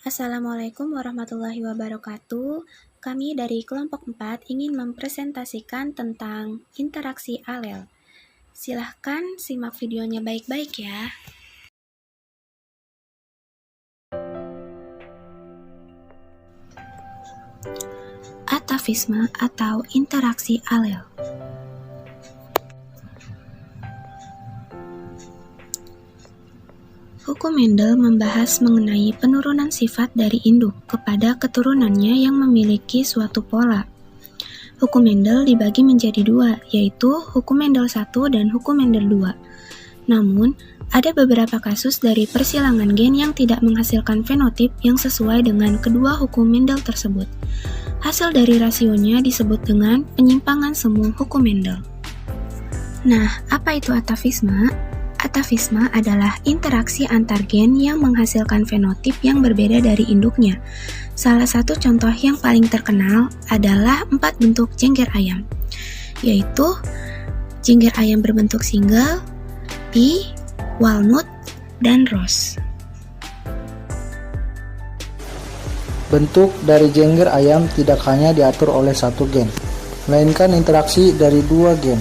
Assalamualaikum warahmatullahi wabarakatuh. Kami dari kelompok 4 ingin mempresentasikan tentang interaksi alel. Silahkan simak videonya baik-baik ya. Atafisme atau interaksi alel. Hukum Mendel membahas mengenai penurunan sifat dari induk kepada keturunannya yang memiliki suatu pola. Hukum Mendel dibagi menjadi dua, yaitu hukum Mendel 1 dan hukum Mendel 2. Namun, ada beberapa kasus dari persilangan gen yang tidak menghasilkan fenotip yang sesuai dengan kedua hukum Mendel tersebut. Hasil dari rasionya disebut dengan penyimpangan semu hukum Mendel. Nah, apa itu atafisme? Atafisme adalah interaksi antar gen yang menghasilkan fenotip yang berbeda dari induknya. Salah satu contoh yang paling terkenal adalah 4 bentuk jengger ayam, yaitu jengger ayam berbentuk single, pea, walnut, dan rose. Bentuk dari jengger ayam tidak hanya diatur oleh satu gen, melainkan interaksi dari dua gen.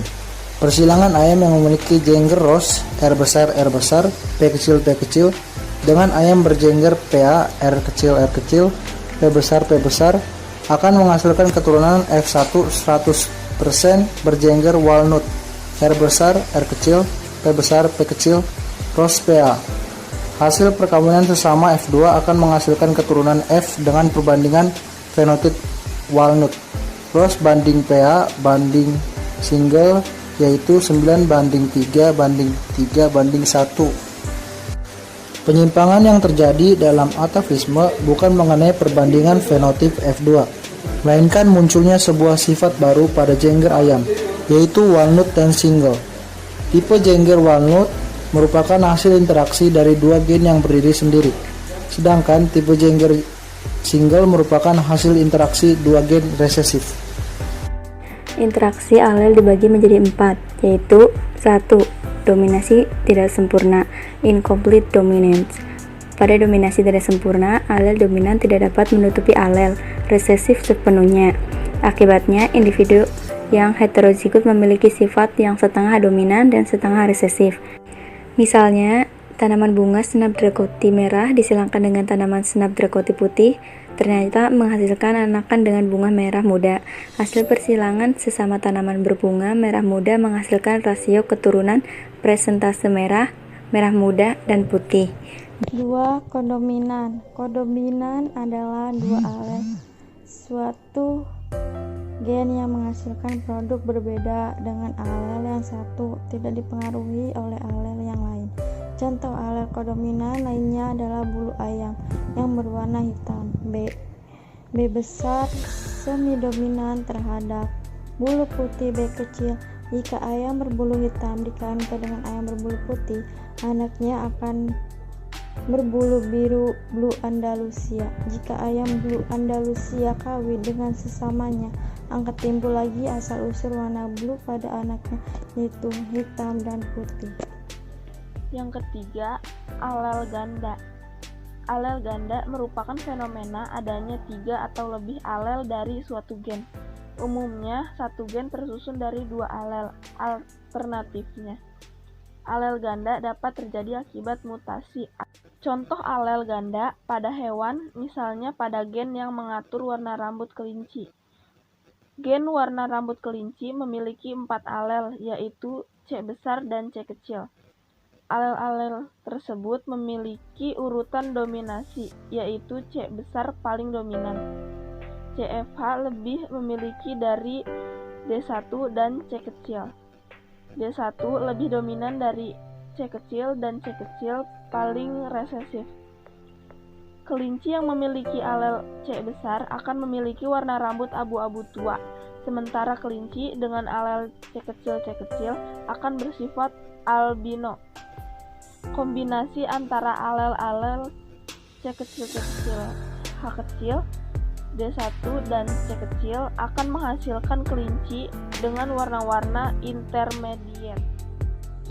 Persilangan ayam yang memiliki jengger rose R besar, P kecil, dengan ayam berjengger PA R kecil, P besar, akan menghasilkan keturunan F1 100% berjengger walnut R besar, R kecil, P kecil, rose PA. Hasil perkawinan sesama F2 akan menghasilkan keturunan F dengan perbandingan fenotip walnut rose banding PA banding single, yaitu 9:3:3:1. Penyimpangan yang terjadi dalam atafisme bukan mengenai perbandingan fenotip F2, melainkan munculnya sebuah sifat baru pada jengger ayam, yaitu walnut dan single. Tipe jengger walnut merupakan hasil interaksi dari dua gen yang berdiri sendiri, sedangkan tipe jengger single merupakan hasil interaksi dua gen resesif. Interaksi alel dibagi menjadi 4, yaitu 1. Dominasi tidak sempurna, incomplete dominance. Pada dominasi tidak sempurna, alel dominan tidak dapat menutupi alel resesif sepenuhnya. Akibatnya, individu yang heterozigot memiliki sifat yang setengah dominan dan setengah resesif. Misalnya, tanaman bunga snapdragoti merah disilangkan dengan tanaman snapdragoti putih, ternyata menghasilkan anakan dengan bunga merah muda. Hasil persilangan sesama tanaman berbunga merah muda menghasilkan rasio keturunan presentase merah, merah muda, dan putih. 2. Kodominan. Kodominan adalah dua alel suatu gen yang menghasilkan produk berbeda dengan alel yang satu, tidak dipengaruhi oleh alel yang lain. Contoh alel kodominan lainnya adalah bulu ayam yang berwarna hitam. B besar semi-dominan terhadap bulu putih B kecil. Jika ayam berbulu hitam dikawinkan dengan ayam berbulu putih, anaknya akan berbulu biru Blue Andalusia. Jika ayam Blue Andalusia kawin dengan sesamanya, akan timbul lagi asal-usul warna blue pada anaknya, yaitu hitam dan putih. Yang ketiga, alel ganda. Alel ganda merupakan fenomena adanya 3 atau lebih alel dari suatu gen. Umumnya, satu gen tersusun dari 2 alel. Alternatifnya, alel ganda dapat terjadi akibat mutasi. Contoh alel ganda pada hewan, misalnya pada gen yang mengatur warna rambut kelinci. Gen warna rambut kelinci memiliki 4 alel, yaitu C besar dan C kecil. Alel-alel tersebut memiliki urutan dominasi, yaitu C besar paling dominan. CFH lebih memiliki dari D1 dan C kecil. D1 lebih dominan dari C kecil dan C kecil paling resesif. Kelinci yang memiliki alel C besar akan memiliki warna rambut abu-abu tua, sementara kelinci dengan alel C kecil akan bersifat albino. Kombinasi antara alel-alel C kecil, H kecil, D1 dan C kecil akan menghasilkan kelinci dengan warna-warna intermediate.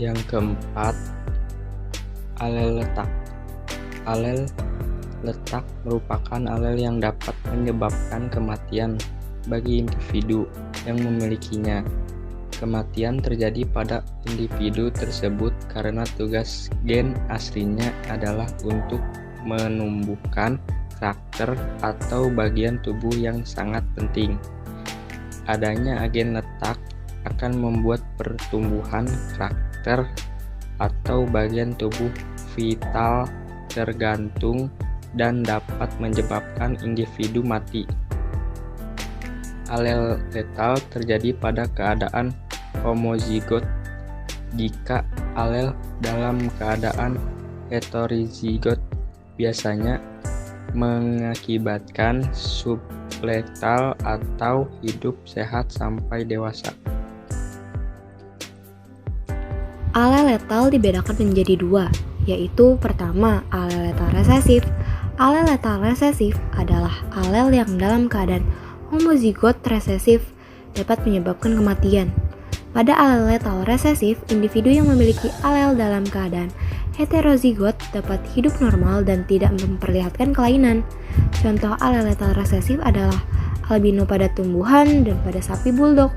Yang keempat, alel letak. Alel letak merupakan alel yang dapat menyebabkan kematian bagi individu yang memilikinya. Kematian terjadi pada individu tersebut karena tugas gen aslinya adalah untuk menumbuhkan karakter atau bagian tubuh yang sangat penting. Adanya agen letak akan membuat pertumbuhan karakter atau bagian tubuh vital tergantung dan dapat menyebabkan individu mati. Alel letal terjadi pada keadaan homozigot. Jika alel dalam keadaan heterozigot biasanya mengakibatkan subletal atau hidup sehat sampai dewasa. Alel letal dibedakan menjadi dua, yaitu pertama, alel letal resesif. Alel letal resesif adalah alel yang dalam keadaan homozigot resesif dapat menyebabkan kematian. Pada alel letal resesif, individu yang memiliki alel dalam keadaan heterozigot dapat hidup normal dan tidak memperlihatkan kelainan. Contoh alel letal resesif adalah albino pada tumbuhan dan pada sapi bulldog.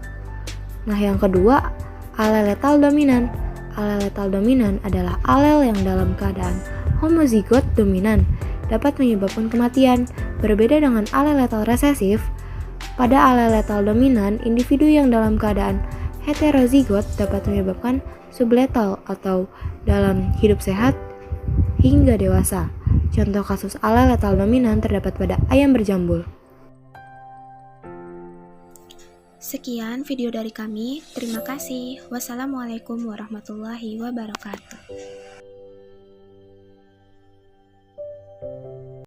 Nah, yang kedua, alel letal dominan. Alel letal dominan adalah alel yang dalam keadaan homozigot dominan dapat menyebabkan kematian. Berbeda dengan alel letal resesif, pada alel letal dominan, individu yang dalam keadaan heterozigot dapat menyebabkan subletal atau dalam hidup sehat hingga dewasa. Contoh kasus alel letal dominan terdapat pada ayam berjambul. Sekian video dari kami. Terima kasih. Wassalamualaikum warahmatullahi wabarakatuh.